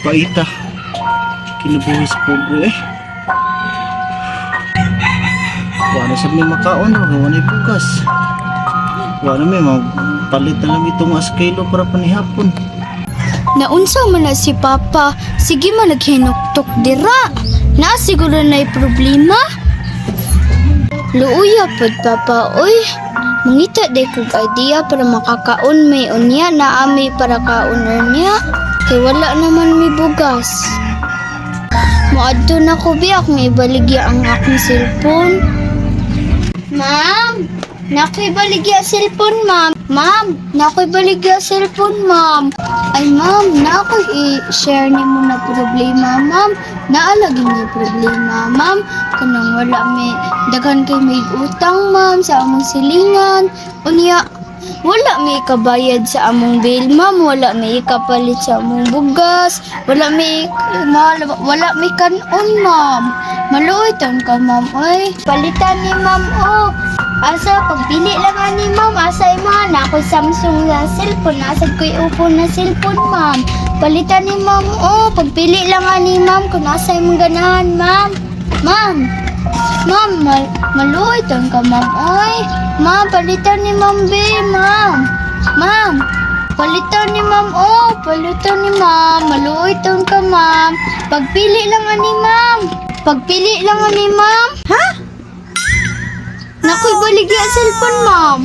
Paita. Kinubuhis po eh. Wala sa may makaon, wala na bukas. Wala may palit na lang itong askilo para panihapon. Naunsa man na si Papa, sige man naghinuktok dira. Na siguro na'y problema. Luuya pod Papa, oy. Mangita day kog idea para makakaon may unya na ami para kaunon niya. Kay wala naman may bugas. Moadto na ko biyak may ibaligya ang akong cellphone. Ma'am, nakoy baligya cellphone, ma'am. Ma'am, nakoy baligya cellphone, ma'am. Ay, ma'am, nakoy i-share ni mo na problema, ma'am. Naalagin niyo problema, ma'am. Kanang wala may daghan kay may utang, ma'am, sa among silingan. Unya, wala may kabayad sa among bill, ma'am. Wala may kapalit sa among bugas. Wala may kanon, ma'am. Maluoy tan ka, ma'am. Ay, palitan ni ma'am, oh. Asa, pagpili lang nga ni ma'am. Asa ima, na ako Samsung na cellphone. Asa ko'y upo na cellphone, ma'am. Palitan ni ma'am, oh. Pagpili lang nga ni ma'am. Kung asa imong ganahan, ma'am. Ma'am. Ma'am, maluoy tan ka, ma'am. Ay, ma'am, palitan ni ma'am, be, ma'am. Ma'am. Palitan ni ma'am, oh. Palitan ni ma'am. Maluoy tan ka, ma'am. Pagpili lang nga ni ma'am. Pagpili lang nga ni ma'am. Ha? Nakoy baligya cellphone, ma'am.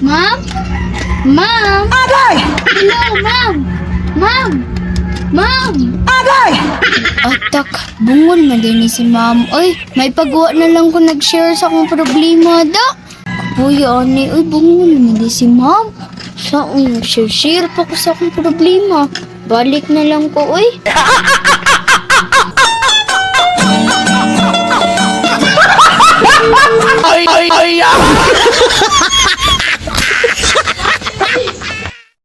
Ma'am? Ma'am? Agay! Hello, ma'am. Ma'am? Ma'am? Agay! Atak, bungol na din ni si ma'am. Oy, may pagwa na lang ko nag-share sa akong problema, da. Kuya, ani, oy, bungol na din si ma'am. Saan nag-share pa ko sa akong problema. Balik na lang ko, oy. Ay!